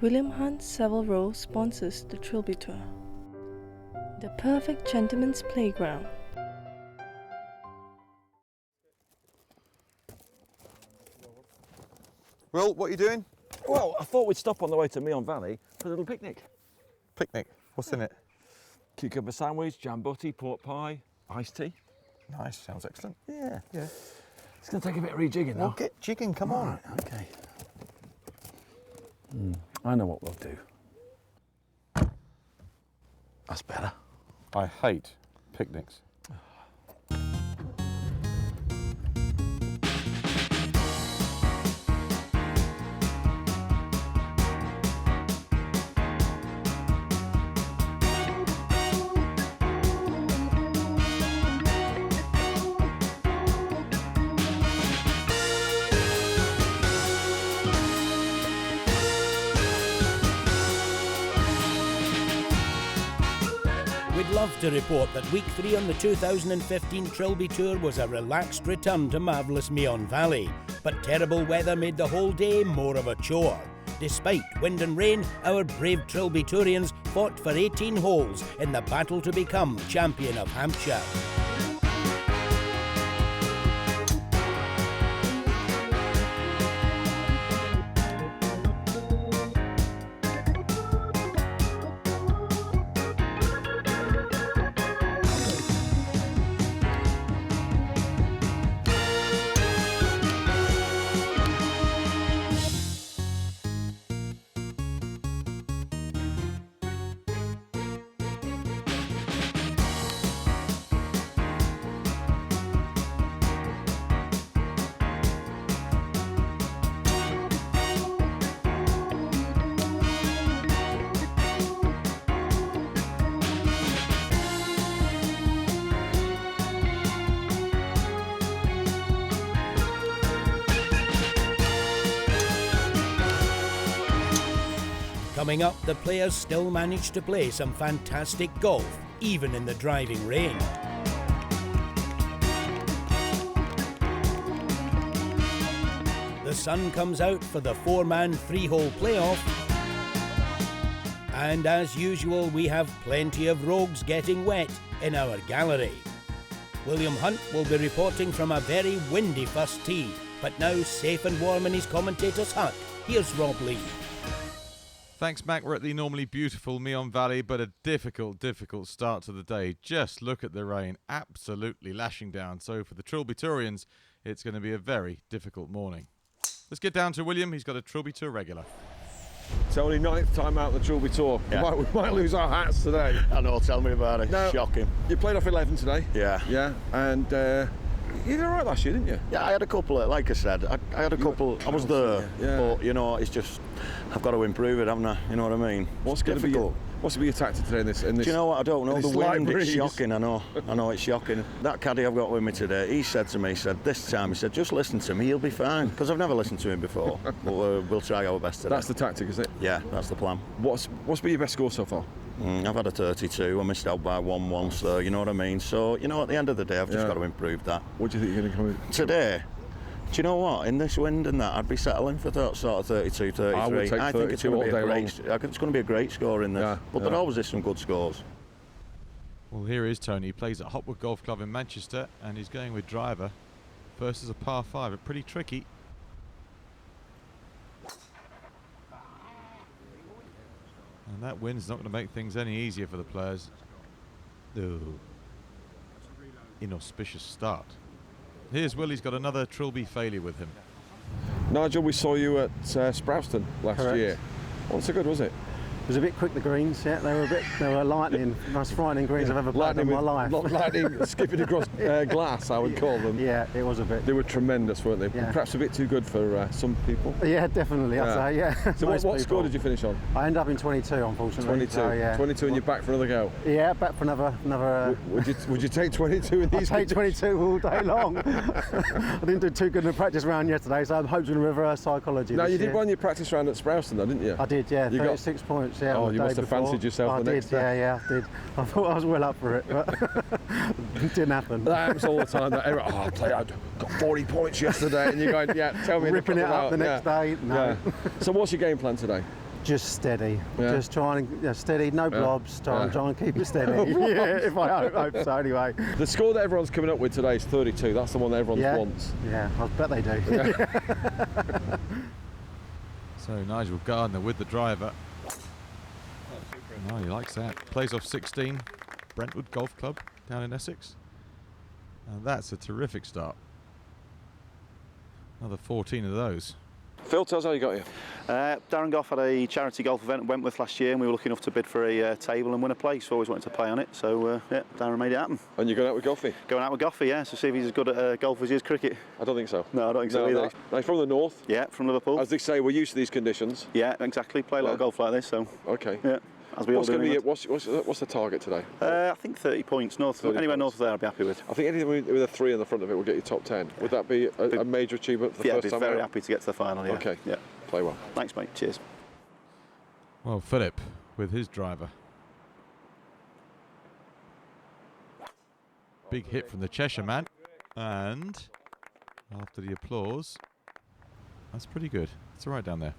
William Hunt Savile Row sponsors the Trilby Tour. The perfect gentleman's playground. Will, what are you doing? Well, I thought we'd stop on the way to Meon Valley for a little picnic. Picnic. What's in it? Cucumber sandwich, jam butty, pork pie, iced tea. Nice, sounds excellent. Yeah. It's going to take a bit of rejigging though. Well, get jigging, come on. Right, okay. I know what we'll do. That's better. I hate picnics. We'd love to report that week 3 on the 2015 Trilby Tour was a relaxed return to marvellous Meon Valley, but terrible weather made the whole day more of a chore. Despite wind and rain, our brave Trilby Tourians fought for 18 holes in the battle to become Champion of Hampshire. Coming up, the players still managed to play some fantastic golf, even in the driving rain. The sun comes out for the 4-man 3-hole playoff. And as usual, we have plenty of rogues getting wet in our gallery. William Hunt will be reporting from a very windy first tee, but now safe and warm in his commentator's hut. Here's Rob Lee. Thanks, Mac. We're at the normally beautiful Meon Valley, but a difficult start to the day. Just look at the rain, absolutely lashing down. So for the Trilby Tourians, it's going to be a very difficult morning. Let's get down to William. He's got a Trilby Tour regular. It's only 9th time out the Trilby Tour. Yeah. We might lose our hats today. I know, tell me about it. Now, shocking. You played off 11 today. Yeah. Yeah, and you did all right last year, didn't you? Yeah, I had a couple of, like I said, I had a couple, I was there, yeah. But, you know, it's just, I've got to improve it, haven't I? You know what I mean? What's going to be your tactic today in this? Do you know what? I don't know. The wind, breeze. it's shocking, I know, it's shocking. That caddy I've got with me today, he said to me, this time, he said, just listen to me, he'll be fine. Because I've never listened to him before, but we'll try our best today. That's the tactic, is it? Yeah, that's the plan. What's been your best score so far? I've had a 32, I missed out by 1 once though, you know what I mean? So, you know, at the end of the day, I've just got to improve that. What do you think you're going to come in? Today, do you know what? In this wind and that, I'd be settling for that sort of 32, 33. I would take 32 think it's going all to be day long. I think it's going to be a great score in this. But there always is some good scores. Well, here is Tony. He plays at Hopwood Golf Club in Manchester, and he's going with driver. First is a par 5, but pretty tricky. And that wind's not going to make things any easier for the players. Ooh. Inauspicious start. Here's Will. He's got another Trilby failure with him. Nigel, we saw you at Sproulston last year. Wasn't so good, was it? It was a bit quick, the greens, yeah. They were lightning, most frightening greens I've ever played in my life. Lightning skipping across glass, I would call them. Yeah, it was a bit. They were tremendous, weren't they? Yeah. Perhaps a bit too good for some people. Yeah, definitely, I'd say, yeah. So what score did you finish on? I ended up in 22, unfortunately. 22, so, yeah. 22 and you're back for another go? Yeah, back for another would you take 22 in these? I'd take 22 all day long. I didn't do too good in the practice round yesterday, so I'm hoping to reverse psychology. No, you did wone your practice round at Sproulston though, didn't you? I did, yeah, 36 points, yeah. Oh, you must have fancied yourself the next day. Yeah, I did. I thought I was well up for it, but it didn't happen. That happens all the time. I got 40 points yesterday, and you're going, yeah, tell me. Ripping it up the next day. No. Yeah. So what's your game plan today? Just steady. Yeah. Just trying to steady, no blobs. Try and keep it steady. Yeah, if I hope so. Anyway. The score that everyone's coming up with today is 32. That's the one that everyone wants. Yeah, I bet they do. So Nigel Gardner with the driver. Oh, he likes that. Plays off 16. Brentwood Golf Club down in Essex. And that's a terrific start. Another 14 of those. Phil, tell us how you got here. Darren Goff had a charity golf event in Wentworth last year, and we were lucky enough to bid for a table and win a place. Always wanted to play on it, so yeah, Darren made it happen. And you're going out with Goffy? Going out with Goffy, yeah, so see if he's as good at golf as he is cricket. I don't think so. No, I don't think so either. No, from the north? Yeah, from Liverpool. As they say, we're used to these conditions. Yeah, exactly. Play a lot of golf like this, so. Okay. Yeah. As we all do. What's the target today? I think 30 points. Anywhere north of there I'll be happy with. I think anything with a 3 in the front of it will get you top 10. Would that be a major achievement for the first time? Yeah, I'd be very happy to get to the final, yeah. Okay. Yeah. Play well. Thanks, mate. Cheers. Well, Philip with his driver. Big hit from the Cheshire man. And after the applause, that's pretty good. It's all right down there.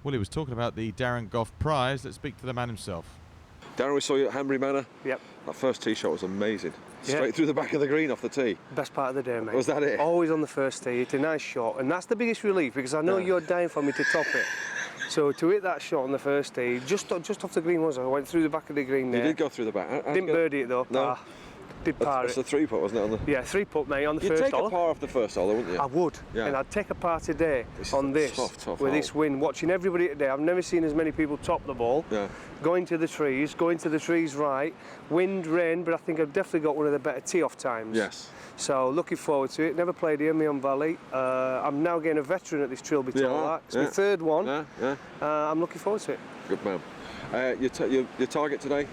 Well, he was talking about the Darren Goff prize. Let's speak to the man himself. Darren, we saw you at Hanbury Manor. Yep. That first tee shot was amazing. Yeah. Straight through the back of the green off the tee. Best part of the day, mate. Was that it? Always on the first tee. It's a nice shot, and that's the biggest relief because I know you're dying for me to top it. So to hit that shot on the first tee, just off the green was I went through the back of the green there. You did go through the back. Didn't birdie it though. No. Did par That's it. a 3-putt, wasn't it? On the... Yeah, 3-putt, mate, on the You'd first take hole. a par off the first hole, wouldn't you? I would, Yeah. and I'd take a par today This on is this, tough with hole. this wind, watching everybody today. I've never seen as many people top the ball. Yeah. Going to the trees right, wind, rain, but I think I've definitely got one of the better tee-off times. Yes. So looking forward to it. Never played here, Meon Valley. I'm now getting a veteran at this Trilby tour. It's my third one. Yeah. I'm looking forward to it. Good man. Your target today?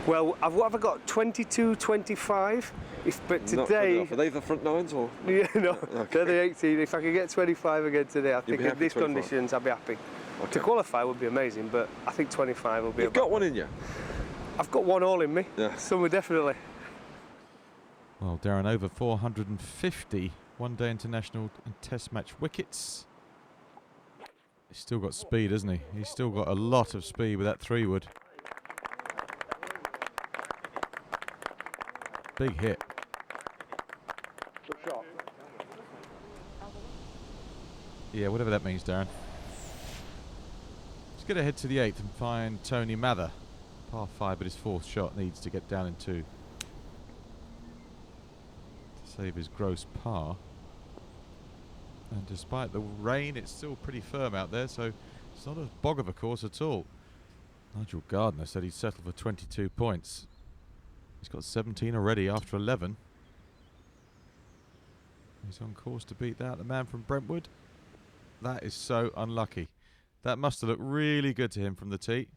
Well, what have I got? 22, 25. But Not good today, enough. Are they the front nines or? yeah, no, Okay. they're the 18. If I could get 25 again today, I You'd think be in happy these 25? conditions, I'd be happy. Okay. To qualify would be amazing, but I think 25 will be. You've got one in you. I've got one all in me. Yeah. Somewhere definitely. Well, Darren, over 450 one-day international and test match wickets. He's still got speed, hasn't he? He's still got a lot of speed with that 3-wood. Big hit. Good shot. Yeah, whatever that means, Darren. Let's get ahead to the 8th and find Tony Mather. Par 5, but his 4th shot needs to get down in 2 to save his gross par. And despite the rain, it's still pretty firm out there, so it's not a bog of a course at all. Nigel Gardner said he'd settle for 22 points. He's got 17 already after 11. He's on course to beat that. The man from Brentwood. That is so unlucky. That must have looked really good to him from the tee.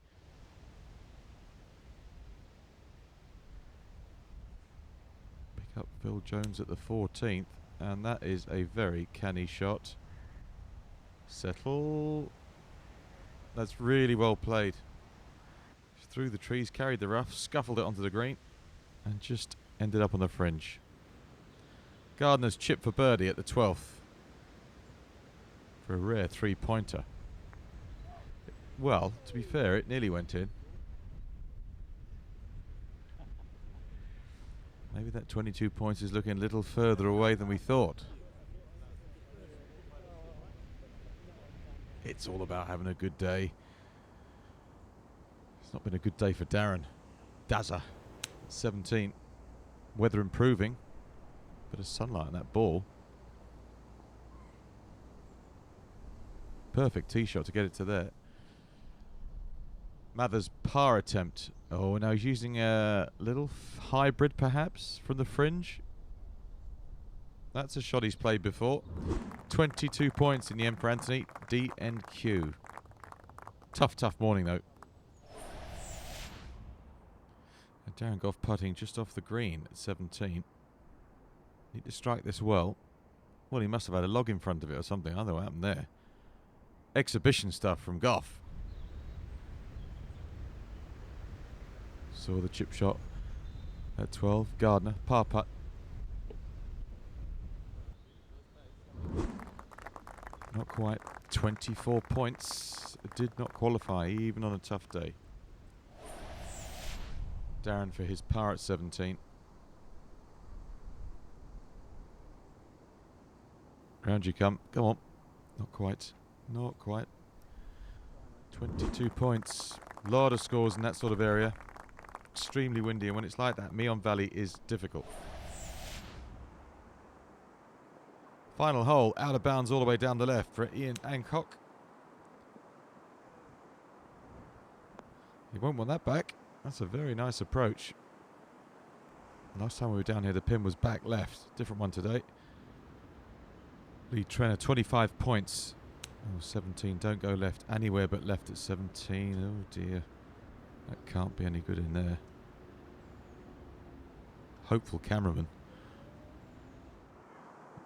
Pick up Phil Jones at the 14th. And that is a very canny shot. Settle. That's really well played. Through the trees, carried the rough, scuffled it onto the green, and just ended up on the fringe. Gardner's chip for birdie at the 12th. For a rare 3-pointer. Well, to be fair, it nearly went in. Maybe that 22 points is looking a little further away than we thought. It's all about having a good day. It's not been a good day for Darren. Dazza, 17. Weather improving. Bit of sunlight on that ball. Perfect tee shot to get it to there. Mather's par attempt. Oh, now he's using a little hybrid perhaps from the fringe. That's a shot he's played before. 22 points in the end for Anthony. D&Q. Tough morning though. And Darren Goff putting just off the green at 17. Need to strike this well. Well, he must have had a log in front of it or something. I don't know what happened there. Exhibition stuff from Goff. Saw the chip shot at 12. Gardner, par putt. Not quite. 24 points. Did not qualify, even on a tough day. Darren for his par at 17. Round you come. Come on. Not quite. Not quite. 22 points. A lot of scores in that sort of area. Extremely windy, and when it's like that, Meon Valley is difficult. Final hole, out of bounds all the way down the left for Ian Hancock. He won't want that back. That's a very nice approach. Last time we were down here, the pin was back left. Different one today. Lead trainer, 25 points. Oh, 17. Don't go left anywhere but left at 17. Oh dear. That can't be any good in there. Hopeful cameraman.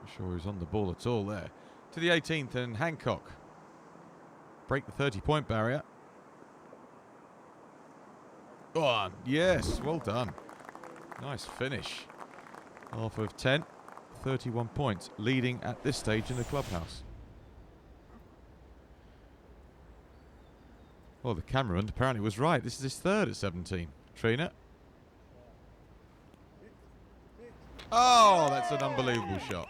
Not sure he's on the ball at all there. To the 18th and Hancock. Break the 30-point barrier. Go on. Yes, well done. Nice finish. Half of 10. 31 points. Leading at this stage in the clubhouse. Well, the cameraman apparently was right. This is his third at 17. Trina. Oh, that's an unbelievable shot.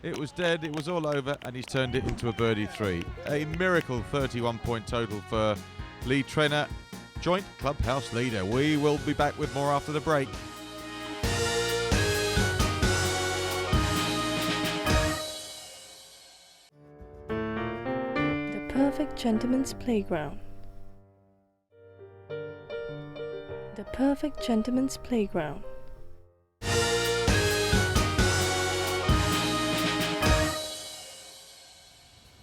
It was dead, it was all over, and he's turned it into a birdie 3. A miracle 31-point total for lead trainer, joint clubhouse leader. We will be back with more after the break. The perfect gentleman's playground. The perfect gentleman's playground.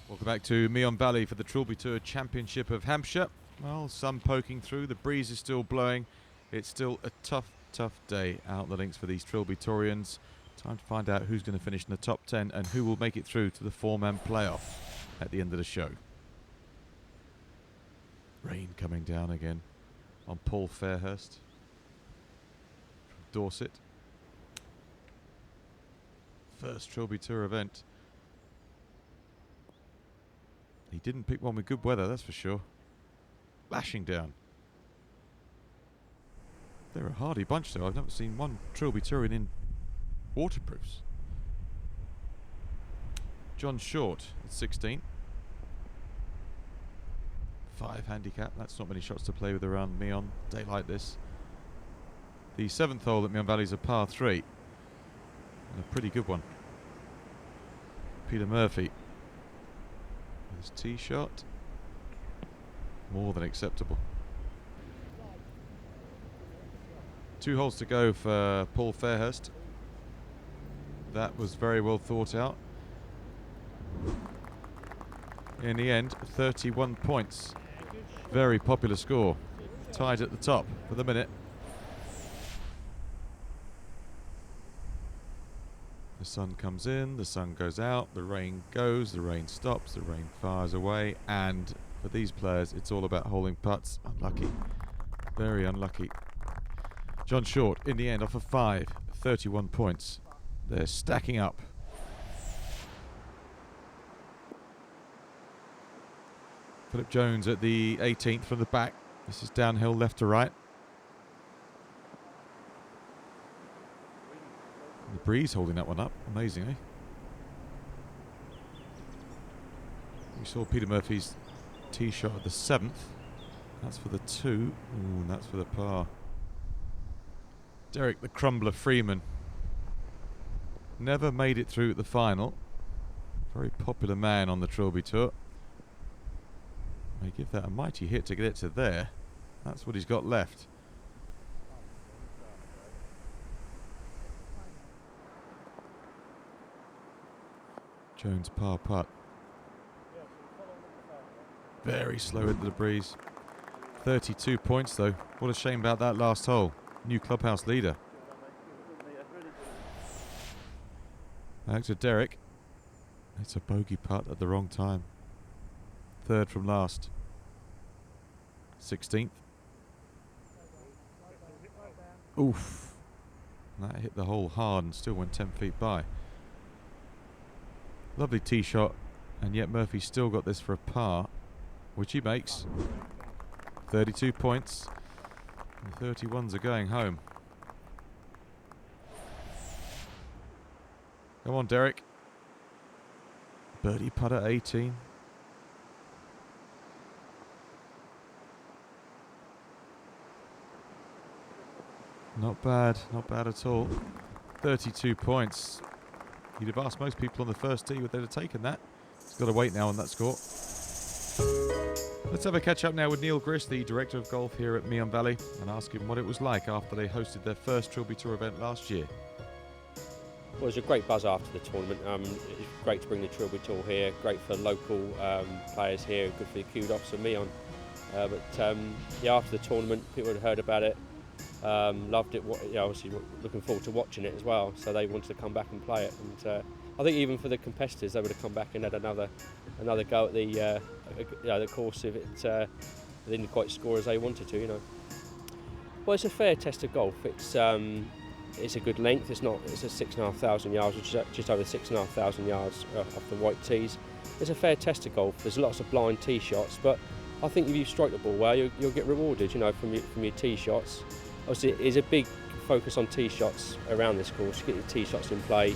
Welcome back to Meon Valley for the Trilby Tour Championship of Hampshire. Well, sun poking through, the breeze is still blowing. It's still a tough day out the links for these Trilby Tourians. Time to find out who's going to finish in the top 10 and who will make it through to the 4-man playoff at the end of the show. Rain coming down again on Paul Fairhurst from Dorset. First Trilby Tour event. He didn't pick one with good weather, that's for sure. Lashing down. They're a hardy bunch though. I've never seen one Trilby Touring in waterproofs. John Short at 16. 5 handicap. That's not many shots to play with around Meon. Day like this. The 7th hole at Meon Valley is a par 3. And a pretty good one. Peter Murphy. His tee shot. More than acceptable. 2 holes to go for Paul Fairhurst. That was very well thought out. In the end, 31 points. Very popular score. Tied at the top for the minute. The sun comes in, the sun goes out, the rain goes, the rain stops, the rain fires away, and for these players it's all about holding putts. Unlucky. Very unlucky. John Short in the end off of 5, 31 points. They're stacking up. Philip Jones at the 18th from the back. This is downhill left to right. The breeze holding that one up, amazingly. We saw Peter Murphy's tee shot at the 7th. That's for the 2. Ooh, and that's for the par. Derek the Crumbler Freeman never made it through the final. Very popular man on the Trilby Tour. May give that a mighty hit to get it to there. That's what he's got left. Jones par putt. Very slow into the breeze. 32 points though. What a shame about that last hole. New clubhouse leader. Back to Derek. It's a bogey putt at the wrong time. 3rd from last. 16th. Oof. That hit the hole hard and still went 10 feet by. Lovely tee shot And yet Murphy's still got this for a par, which he makes. 32 points. The 31s are going home. Come on, Derek. Birdie putt at 18. Not bad at all. 32 points. You'd have asked most people on the first tee would they have taken that. He's got to wait now on that score. Let's have a catch up now with Neil Griss, the Director of Golf here at Meon Valley, and ask him what it was like after they hosted their first Trilby Tour event last year. Well, it was a great buzz after the tournament. It's great to bring the Trilby Tour here, great for local players here, good for the kudos and Meon. Yeah, after the tournament, people had heard about it, loved it. Obviously looking forward to watching it as well. So they wanted to come back and play it. And I think even for the competitors, they would have come back and had another go at the course if it they didn't quite score as they wanted to. Well, it's a fair test of golf. It's a good length. It's a 6,500 yards, which is just over 6,500 yards off the white tees. It's a fair test of golf. There's lots of blind tee shots, but I think if you strike the ball well, you'll get rewarded. From your tee shots. Obviously, there's a big focus on tee shots around this course. You get your tee shots in play,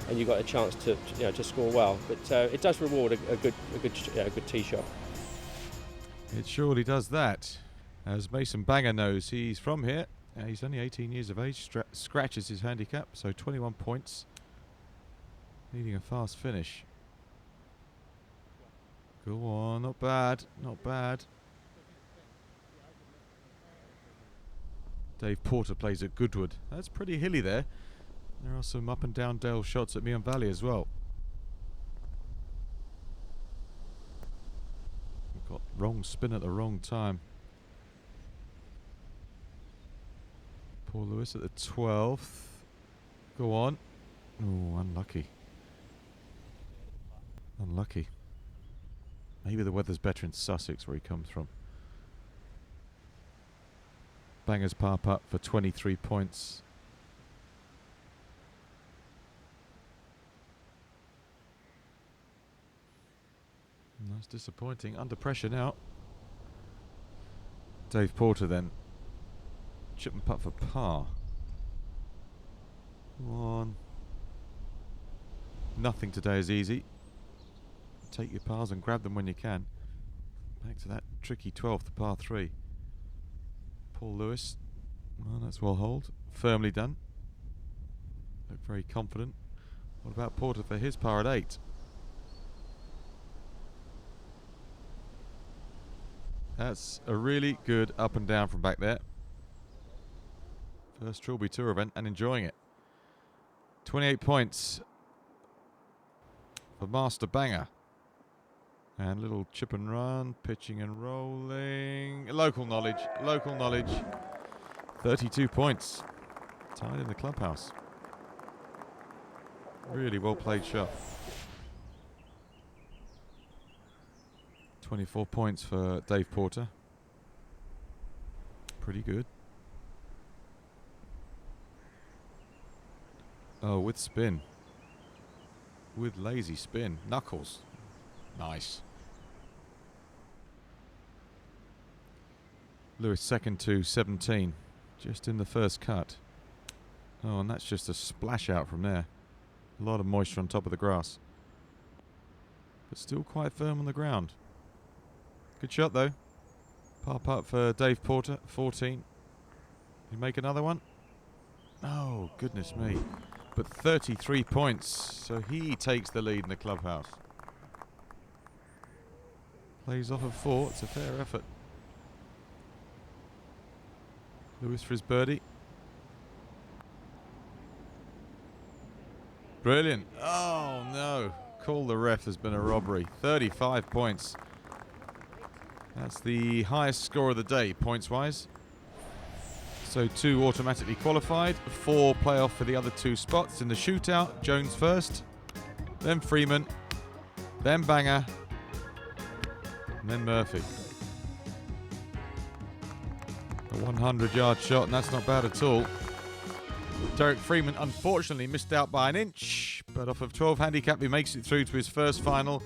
and you've got a chance to score well. But it does reward a good tee shot. It surely does that. As Mason Banger knows, he's from here. He's only 18 years of age, scratches his handicap, so 21 points. Needing a fast finish. Go on, not bad, not bad. Dave Porter plays at Goodwood. That's pretty hilly there. There are some up and down dale shots at Meon Valley as well. We've got wrong spin at the wrong time. Paul Lewis at the 12th. Go on. Oh, unlucky. Unlucky. Maybe the weather's better in Sussex where he comes from. Banger's par putt for 23 points. That's disappointing. Under pressure now. Dave Porter then. Chip and putt for par. Come on. Nothing today is easy. Take your pars and grab them when you can. Back to that tricky 12th, par 3. Paul Lewis. Well, that's well holed. Firmly done. Look very confident. What about Porter for his par at 8? That's a really good up and down from back there. First Trilby Tour event and enjoying it. 28 points for Master Banger. And little chip and run, pitching and rolling. Local knowledge, local knowledge. 32 points. Tied in the clubhouse. Really well played shot. 24 points for Dave Porter. Pretty good. Oh, with spin. With lazy spin. Knuckles. Nice. Lewis second to 17. Just in the first cut. Oh, and that's just a splash out from there. A lot of moisture on top of the grass. But still quite firm on the ground. Good shot though. Par putt for Dave Porter, 14. You make another one? Oh, goodness me. But 33 points, so he takes the lead in the clubhouse. Plays off of 4, it's a fair effort. Lewis for his birdie. Brilliant. Oh no. Call the ref, there's been a robbery. 35 points. That's the highest score of the day, points-wise. So 2 automatically qualified, 4 playoff for the other 2 spots in the shootout. Jones first, then Freeman, then Banger, and then Murphy. A 100-yard shot, and that's not bad at all. Derek Freeman unfortunately missed out by an inch, but off of 12 handicap he makes it through to his first final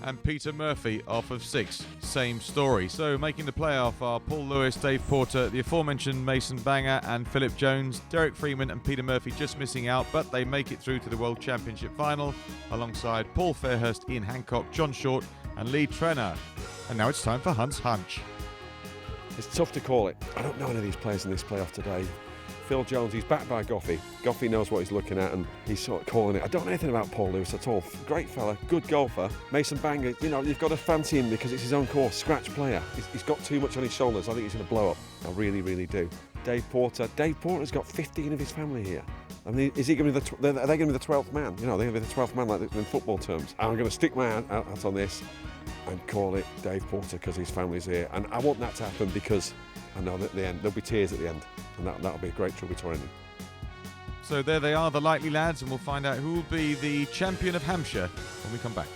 and Peter Murphy off of 6. Same story. So making the playoff are Paul Lewis, Dave Porter, the aforementioned Mason Banger and Philip Jones. Derek Freeman and Peter Murphy just missing out, but they make it through to the World Championship final alongside Paul Fairhurst, Ian Hancock, John Short and Lee Trenner. And now it's time for Hunt's Hunch. It's tough to call it. I don't know any of these players in this playoff today. Phil Jones, he's backed by Goffey. Goffey knows what he's looking at and he's sort of calling it. I don't know anything about Paul Lewis at all. Great fella, good golfer. Mason Banger, you know, you've got to fancy him because it's his own course, scratch player. He's got too much on his shoulders. I think he's going to blow up. I really, really do. Dave Porter's got 15 of his family here. I mean, is he going to be are they going to be the 12th man? You know, they're going to be the 12th man like in football terms. I'm going to stick my hand out on this and call it Dave Porter because his family's here. And I want that to happen because I know that at the end, there'll be tears at the end. And that'll be a great Trilby Tour ending. So there they are, the likely lads, and we'll find out who will be the champion of Hampshire when we come back.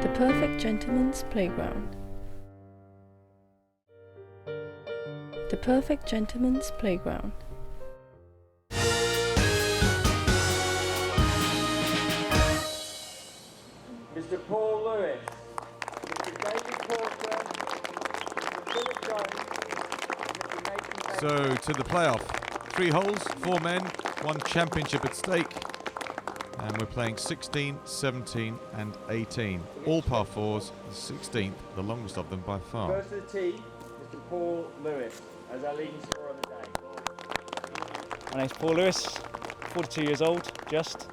The Perfect Gentleman's Playground. The Perfect Gentleman's Playground. Mr. Paul Lewis, Mr. David Porter, Mr. Philip Jones, Mr. Nathan So to the playoff. 3 holes, 4 men, 1 championship at stake. And we're playing 16, 17 and 18. All par 4s, the 16th, the longest of them by far. First to the tee, Mr. Paul Lewis, as our leading scorer on the day. My name's Paul Lewis, 42 years old, just.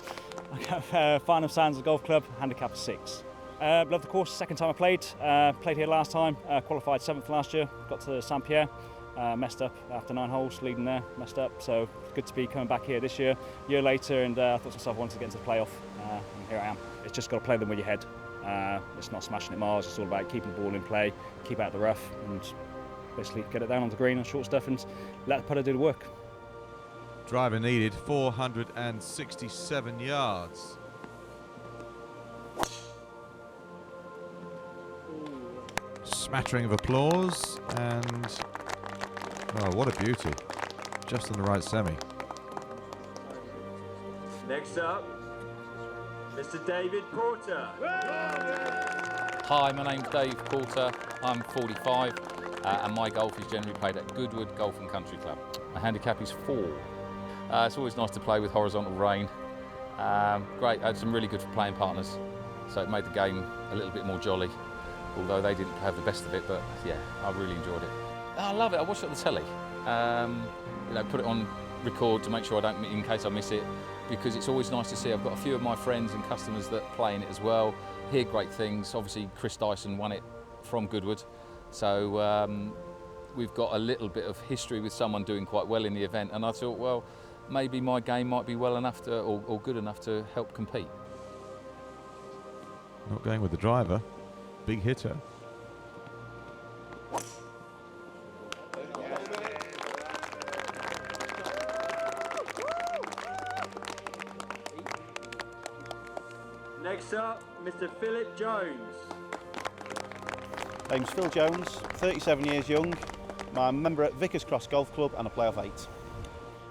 I got final Sands Golf Club, handicap of 6. Love the course, second time I played. Played here last time, qualified 7th last year, got to St Pierre, messed up after 9 holes, leading there, messed up. So good to be coming back here this year, year later, and I thought to myself I wanted to get into the playoff, and here I am. It's just got to play them with your head. It's not smashing it miles, it's all about keeping the ball in play, keep out the rough, and basically get it down on the green on short stuff and let the putter do the work. Driver needed 467 yards. Smattering of applause and, oh, what a beauty. Just on the right semi. Next up, Mr. David Porter. Hi, my name's Dave Porter. I'm 45 and my golf is generally played at Goodwood Golf and Country Club. My handicap is 4. It's always nice to play with horizontal rain. Great, I had some really good playing partners, so it made the game a little bit more jolly, although they didn't have the best of it, but yeah, I really enjoyed it. I love it, I watch it on the telly. You know, put it on record to make sure I don't, in case I miss it, because it's always nice to see. I've got a few of my friends and customers that play in it as well, hear great things. Obviously Chris Dyson won it from Goodwood, so we've got a little bit of history with someone doing quite well in the event, and I thought, well, maybe my game might be well enough to, or good enough to help compete. Not going with the driver. Big hitter. Next up, Mr. Philip Jones. Name's Phil Jones, 37 years young. I'm a member at Vickers Cross Golf Club and I play off 8.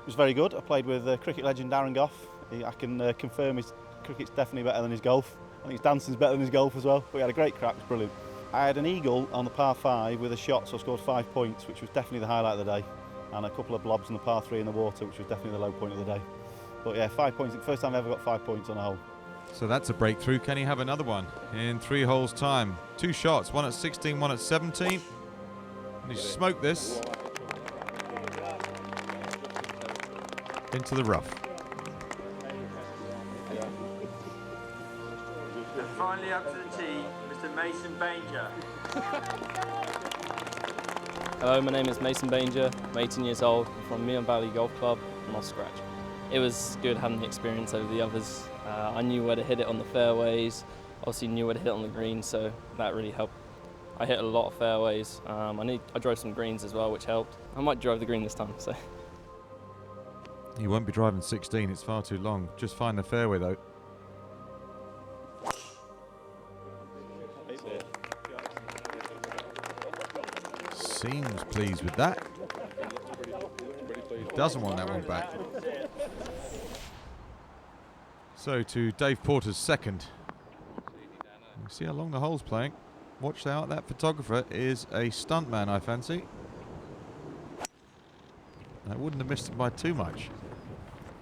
It was very good. I played with cricket legend Darren Goff. I can confirm his cricket's definitely better than his golf. I think his dancing's better than his golf as well. But we had a great crack, it was brilliant. I had an eagle on the par 5 with a shot, so I scored 5 points, which was definitely the highlight of the day. And a couple of blobs on the par 3 in the water, which was definitely the low point of the day. But yeah, 5 points. The first time I ever got 5 points on a hole. So that's a breakthrough. Can he have another one in 3 holes time? 2 shots, one at 16, one at 17. And he smoked this into the rough. And finally up to the tee, Mr. Mason Banger. Hello, my name is Mason Banger. I'm 18 years old. I'm from Meon Valley Golf Club. I'm off scratch. It was good having the experience over the others. I knew where to hit it on the fairways. Obviously knew where to hit it on the green, so that really helped. I hit a lot of fairways. I drove some greens as well, which helped. I might drive the green this time. So. You won't be driving 16, it's far too long. Just find the fairway though. Seems pleased with that. Doesn't want that one back. So to Dave Porter's second. You see how long the hole's playing. Watch out, that photographer is a stuntman, I fancy. I wouldn't have missed it by too much.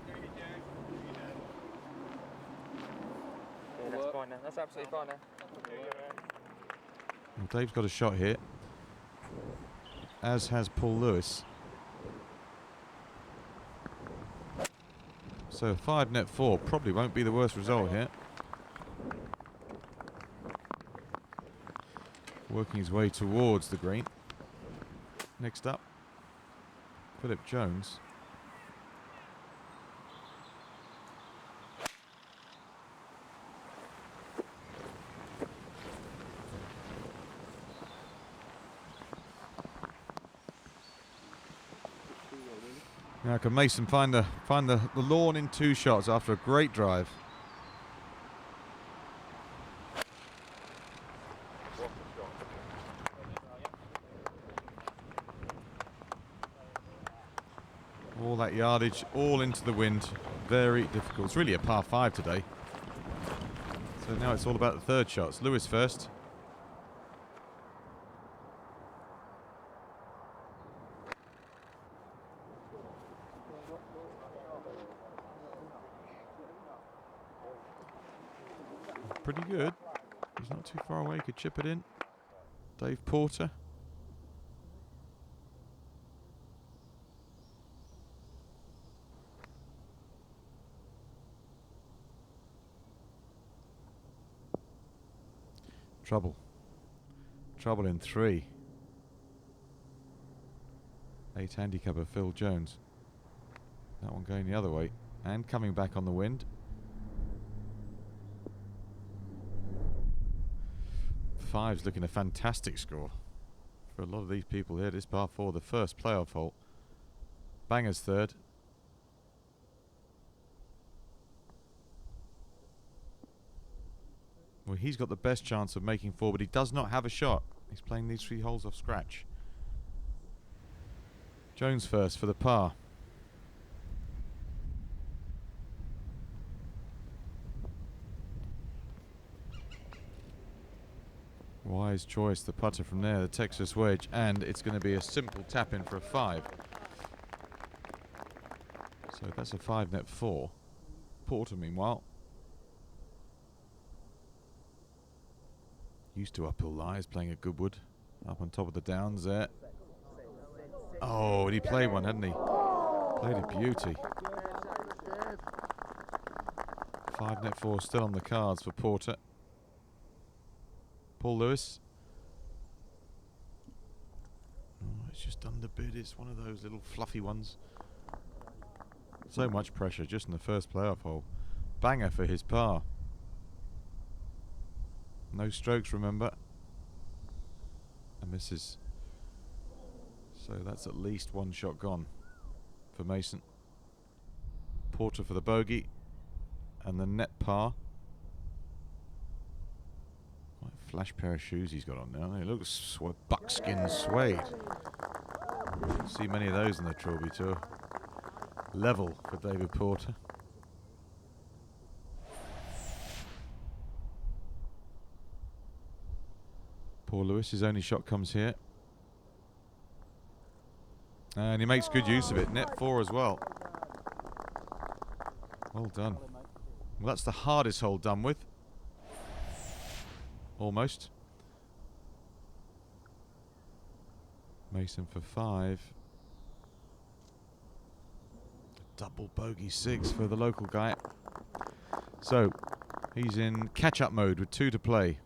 Yeah, that's fine now. That's absolutely fine now. Well, Dave's got a shot here, as has Paul Lewis. So 5 net 4 probably won't be the worst result here. Working his way towards the green. Next up, Philip Jones. Now can Mason find the lawn in 2 shots after a great drive. All that yardage, all into the wind. Very difficult. It's really a par 5 today. So now it's all about the 3rd shots. Lewis first. Pretty good. He's not too far away. Could chip it in. Dave Porter. Trouble. Trouble in 3. 8 handicapper Phil Jones. That one going the other way. And coming back on the wind. 5's looking a fantastic score for a lot of these people here. This par 4, the first playoff hole. Banger's 3rd. Well, he's got the best chance of making 4, but he does not have a shot. He's playing these 3 holes off scratch. Jones first for the par. Wise choice, the putter from there, the Texas wedge, and it's going to be a simple tap in for a 5. So that's a 5 net 4. Porter, meanwhile, used to uphill lies, playing at Goodwood, up on top of the downs there. Oh, and he played one, hadn't he? Played a beauty. 5 net 4 still on the cards for Porter. Paul Lewis. Oh, it's just underbid. It's one of those little fluffy ones. So much pressure just in the first playoff hole. Banger for his par. No strokes, remember. And misses. So that's at least 1 shot gone for Mason. Porter for the bogey. And the net par. What a flash pair of shoes he's got on now. They look buckskin suede. Don't see many of those in the Trilby Tour. Level for David Porter. Paul Lewis, his only shot comes here. And he makes good use of it. Net 4 as well. Well done. Well, that's the hardest hole done with. Almost. Mason for 5. Double bogey 6 for the local guy. So he's in catch-up mode with 2 to play.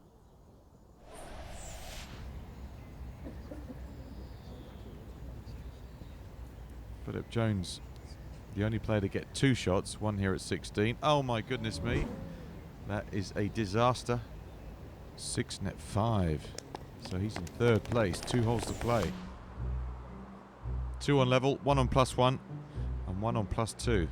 Philip Jones, the only player to get 2 shots, one here at 16. Oh my goodness me, that is a disaster. 6 net 5, so he's in 3rd place. 2 holes to play. 2 on level, 1 on +1, and 1 on +2.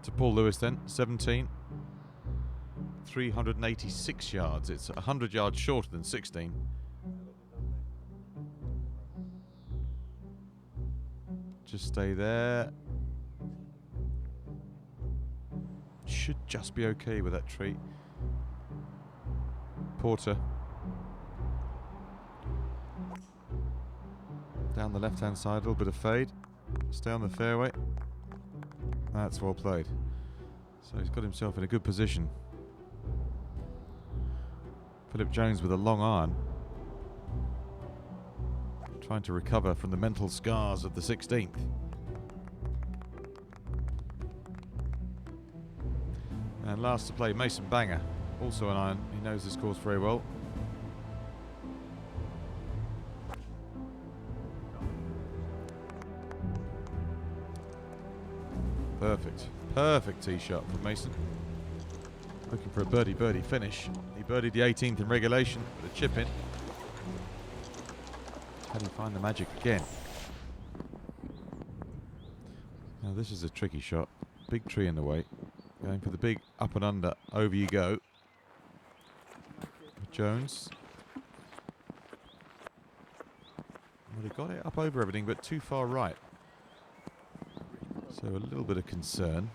To Paul Lewis then, 17. 386 yards. It's 100 yards shorter than 16. Just stay there. Should just be okay with that tree. Porter. Down the left-hand side, a little bit of fade. Stay on the fairway. That's well played. So he's got himself in a good position. Philip Jones with a long iron. Trying to recover from the mental scars of the 16th. And last to play, Mason Banger. Also an iron. He knows this course very well. Perfect. Perfect tee shot from Mason. Looking for a birdie finish. He birdied the 18th in regulation with a chip in. How do you find the magic again? Now this is a tricky shot. Big tree in the way. Going for the big up and under. Over you go. Jones. Well, he got it up over everything, but too far right. So a little bit of concern.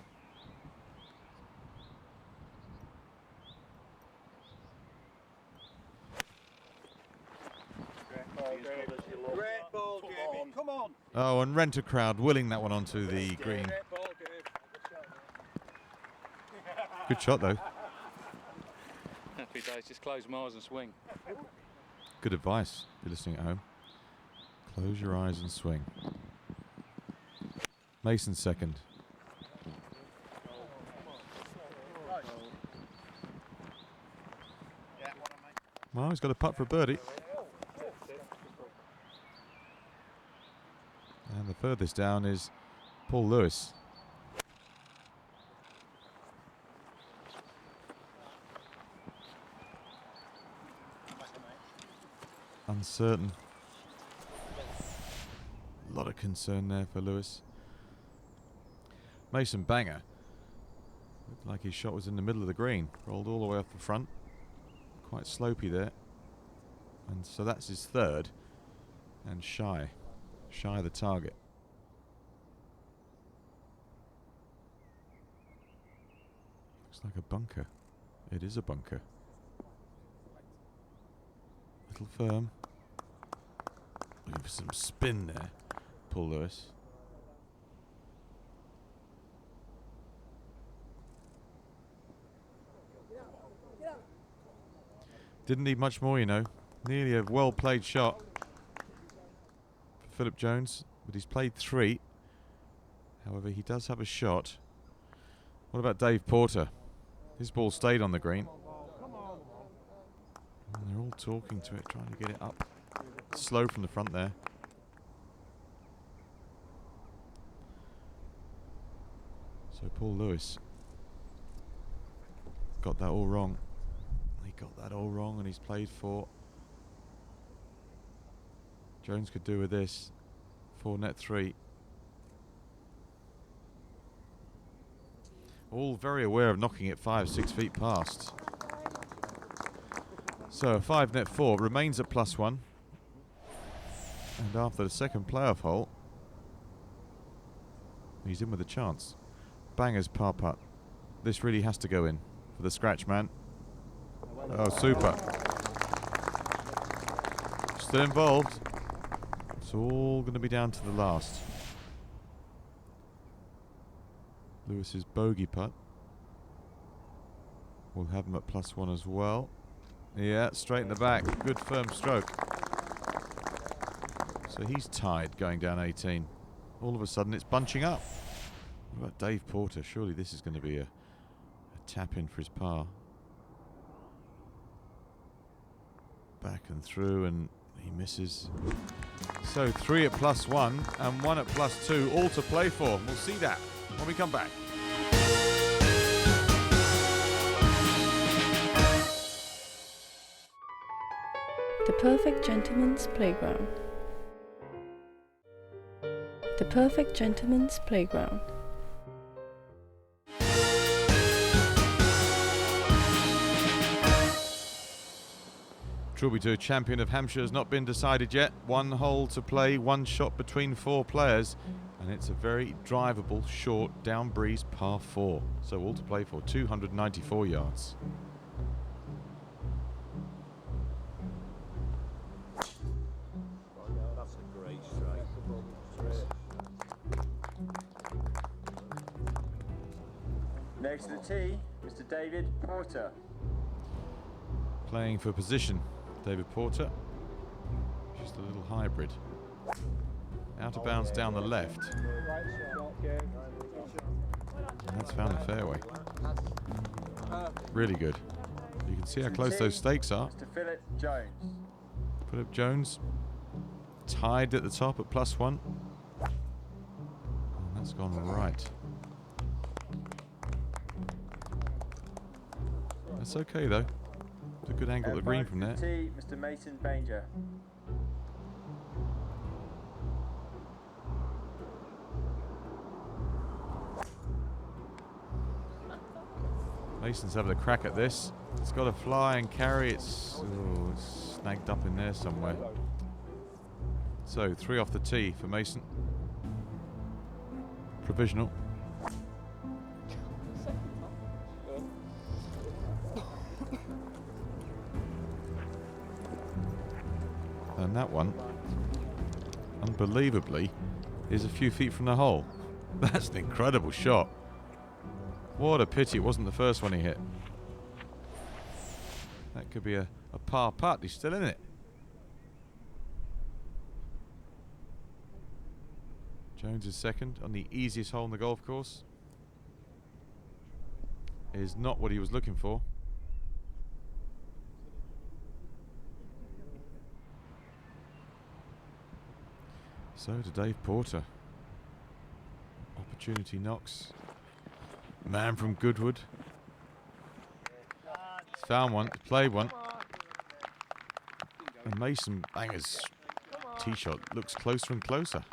Great ball, Jamie. Come on. Oh, and Rent a Crowd willing that one onto the green. Good shot, though. Happy days, just close my eyes and swing. Good advice if you're listening at home. Close your eyes and swing. Mason second. Well, he's got a putt for a birdie. And the furthest down is Paul Lewis. Uncertain. A lot of concern there for Lewis. Mason Banger. Looked like his shot was in the middle of the green. Rolled all the way off the front. Quite slopey there. And so that's his third. And shy. Shy of the target. Looks like a bunker. It is a bunker. Little firm. Looking for some spin there. Paul Lewis. Didn't need much more, you know. Nearly a well-played shot for Philip Jones, but he's played 3. However, he does have a shot. What about Dave Porter? His ball stayed on the green. And they're all talking to it, trying to get it up. Slow from the front there. So Paul Lewis got that all wrong. He got that all wrong and he's played 4. Jones could do with this. 4 net 3. All very aware of knocking it 5-6 feet past. So a 5 net 4 remains at +1. And after the second playoff hole, he's in with a chance. Banger's par putt. This really has to go in for the scratch man. Oh, super. Still involved. It's all going to be down to the last. Lewis's bogey putt. We'll have him at +1 as well. Yeah, straight in the back. Good firm stroke. So he's tied going down 18. All of a sudden it's bunching up. What about Dave Porter? Surely this is going to be a tap in for his par. Back and through, and he misses. So 3 at +1 and 1 at +2, all to play for. We'll see that when we come back. The Perfect Gentleman's Playground. The Perfect Gentleman's Playground. Trilby Tour Champion of Hampshire has not been decided yet. 1 hole to play, 1 shot between 4 players, and it's a very drivable, short, down breeze par 4. So all to play for, 294 yards. That's a great strike. Next to the tee, Mr. David Porter. Playing for position, David Porter. Just a little hybrid. Out of bounds down the left. And that's found the fairway. Really good. You can see how close those stakes are. Mr. Philip Jones. Philip Jones tied at the top at +1. And that's gone right. That's okay though. It's a good angle at the green from there. Tee, Mr. Mason Banger. Mason's having a crack at this. It's got to fly and carry. It's snagged up in there somewhere. So 3 off the tee for Mason. Provisional. And that one, unbelievably, is a few feet from the hole. That's an incredible shot. What a pity it wasn't the first one he hit. That could be a par putt. He's still in it. Jones is second on the easiest hole in the golf course. Is not what he was looking for. So to Dave Porter. Opportunity knocks. Man from Goodwood. He's found one, played one. And Mason Banger's tee shot looks closer and closer.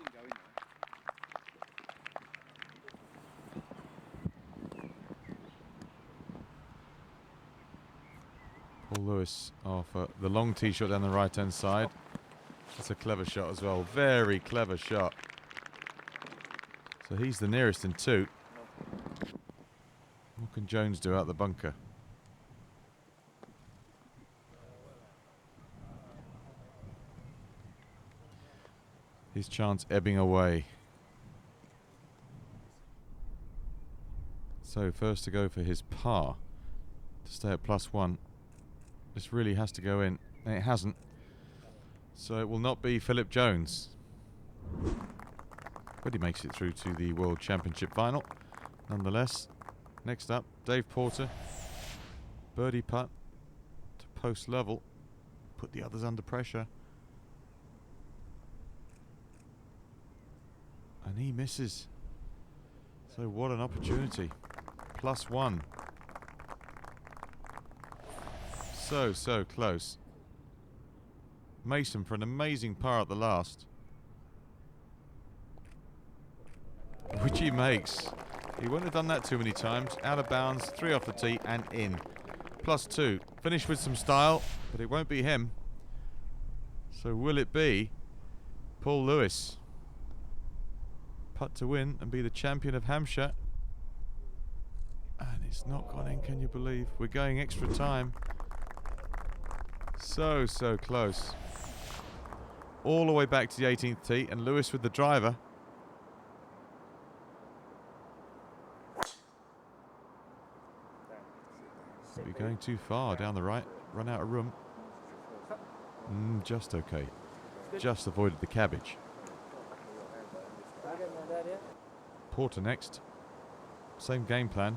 Paul Lewis off the long tee shot down the right hand side. That's a clever shot as well. Very clever shot. So he's the nearest in 2. What can Jones do out the bunker? His chance ebbing away. So first to go for his par to stay at +1. This really has to go in, and it hasn't. So it will not be Philip Jones. But he makes it through to the World Championship final. Nonetheless, next up, Dave Porter. Birdie putt to post level. Put the others under pressure. And he misses. So what an opportunity. +1. So close. Mason for an amazing par at the last. Which he makes. He wouldn't have done that too many times. Out of bounds, 3 off the tee and in. +2. Finish with some style, but it won't be him. So will it be Paul Lewis? Putt to win and be the champion of Hampshire. And it's not gone in, can you believe? We're going extra time. So close. All the way back to the 18th tee, and Lewis with the driver. We're going too far down the right. Run out of room. Just okay. Just avoided the cabbage. Porter next. Same game plan.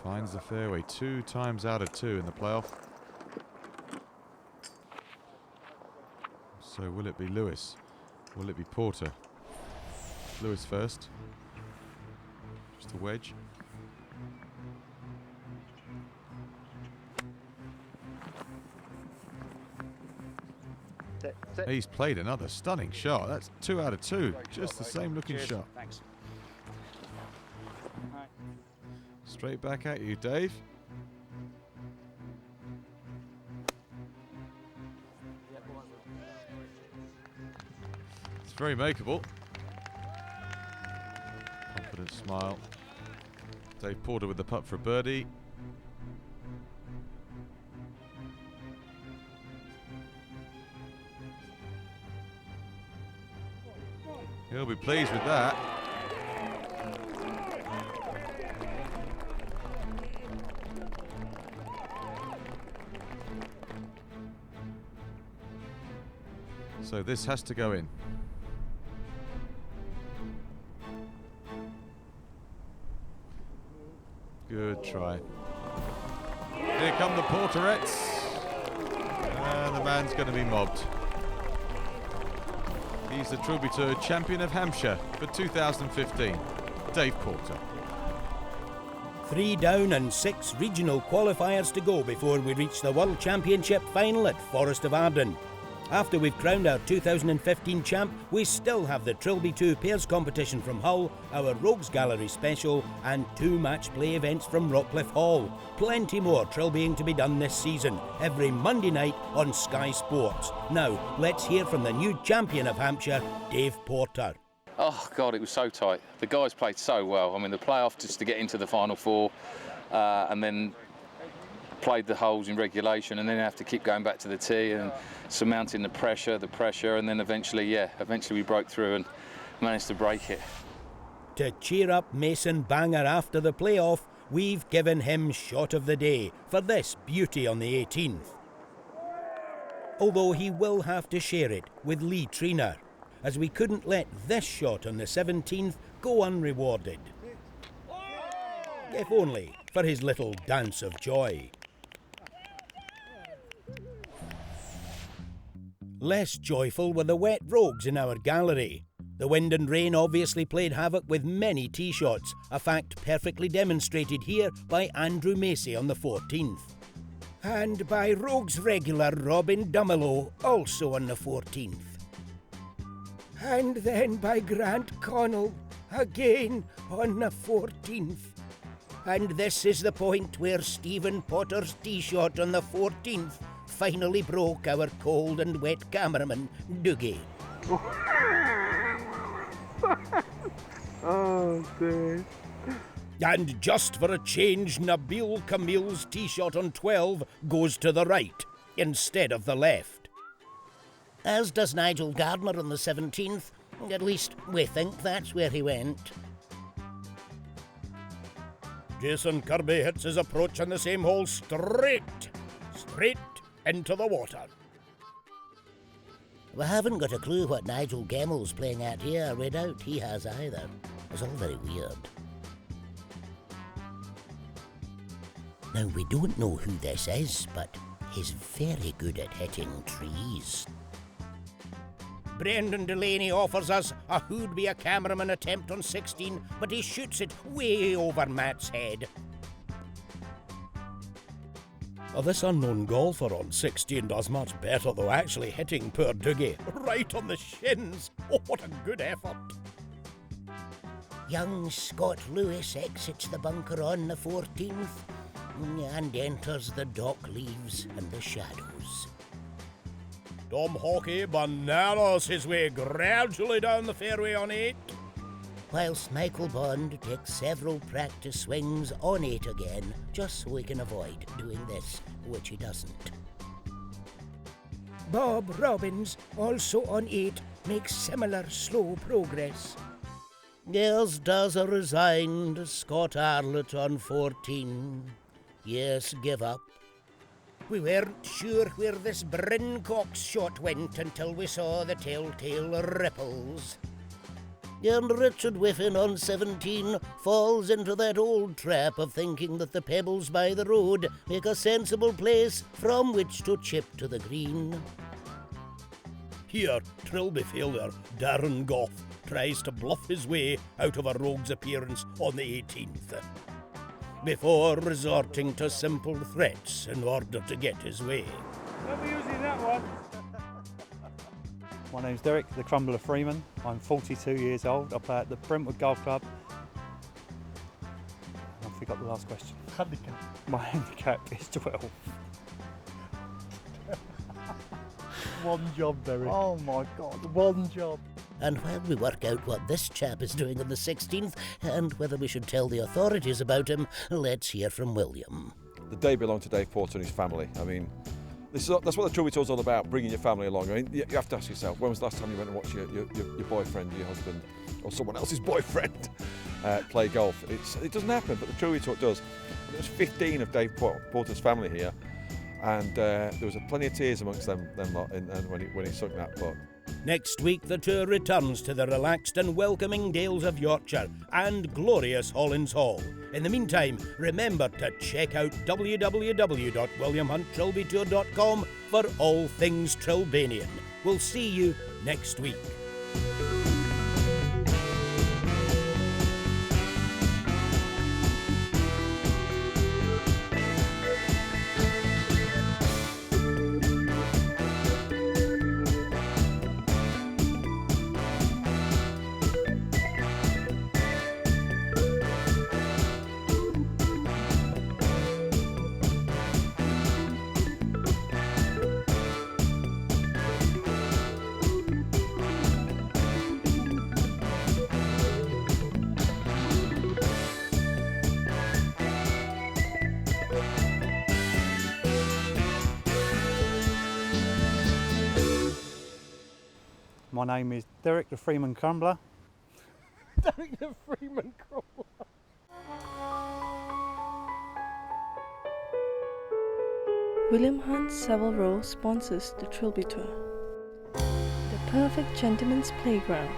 Finds the fairway 2 times out of 2 in the playoff. So will it be Lewis? Will it be Porter? Lewis first. Just a wedge. He's played another stunning shot. That's 2 out of 2. Just the same looking shot. Thanks. Straight back at you, Dave. It's very makeable. Confident smile. Dave Porter with the putt for a birdie. He'll be pleased with that. So this has to go in. Good try. Here come the Porterettes. And the man's going to be mobbed. He's the Trilby Tour Champion of Hampshire for 2015, Dave Porter. 3 down and 6 regional qualifiers to go before we reach the World Championship final at Forest of Arden. After we've crowned our 2015 champ, we still have the Trilby 2 Pairs competition from Hull, our Rogues Gallery special, and 2 match play events from Rockcliffe Hall. Plenty more Trilbying to be done this season, every Monday night on Sky Sports. Now, let's hear from the new champion of Hampshire, Dave Porter. Oh God, it was so tight. The guys played so well. I mean, the playoff just to get into the final 4, and then played the holes in regulation, and then have to keep going back to the tee and surmounting the pressure, and then eventually we broke through and managed to break it. To cheer up Mason Banger after the playoff, we've given him shot of the day for this beauty on the 18th. Although he will have to share it with Lee Treener, as we couldn't let this shot on the 17th go unrewarded. If only for his little dance of joy. Less joyful were the wet rogues in our gallery. The wind and rain obviously played havoc with many tee shots, a fact perfectly demonstrated here by Andrew Macy on the 14th. And by rogues regular Robin Dumelow, also on the 14th. And then by Grant Connell, again on the 14th. And this is the point where Stephen Potter's tee shot on the 14th finally broke our cold and wet cameraman, Dougie. Oh, dear. And just for a change, Nabil Camille's tee shot on 12 goes to the right instead of the left. As does Nigel Gardner on the 17th. At least we think that's where he went. Jason Kirby hits his approach on the same hole straight into the water. We haven't got a clue what Nigel Gemmell's playing at here. We doubt he has either. It's all very weird. Now, we don't know who this is, but he's very good at hitting trees. Brendan Delaney offers us a who'd be a cameraman attempt on 16, but he shoots it way over Matt's head. This unknown golfer on 16 does much better, though, actually hitting poor Dougie right on the shins. Oh, what a good effort. Young Scott Lewis exits the bunker on the 14th and enters the dock leaves and the shadows. Tom Hockey bananas his way gradually down the fairway on 8. Whilst Michael Bond takes several practice swings on 8 again, just so he can avoid doing this, which he doesn't. Bob Robbins, also on 8, makes similar slow progress. As does a resigned Scott Arlott on 14. Yes, give up. We weren't sure where this Bryn Cox shot went until we saw the telltale ripples. And Richard Whiffin on 17 falls into that old trap of thinking that the pebbles by the road make a sensible place from which to chip to the green. Here, Trilby failure Darren Goff tries to bluff his way out of a rogue's appearance on the 18th, before resorting to simple threats in order to get his way. Don't be using that one. My name's Derek, the Crumbler Freeman. I'm 42 years old. I play at the Brentwood Golf Club. got the last question. Handicap. My handicap is 12. One job, Derek. Oh my God, one job. And while we work out what this chap is doing on the 16th and whether we should tell the authorities about him, let's hear from William. The day belonged to Dave Porter and his family. I mean, that's what the Trilby Tour's all about, bringing your family along. I mean, you have to ask yourself, when was the last time you went and watched your boyfriend, your husband, or someone else's boyfriend play golf? It doesn't happen, but the Trilby Tour does. There was 15 of Dave Porter's family here, and there was plenty of tears amongst them lot when he sung that putt. Next week, the tour returns to the relaxed and welcoming Dales of Yorkshire and glorious Hollins Hall. In the meantime, remember to check out www.williamhunttrilbytour.com for all things Trilbanian. We'll see you next week. My name is Derek the Freeman Crumbler. Derek the Freeman Crumbler. William Hunt Savile Row sponsors the Trilby Tour. The perfect gentleman's playground.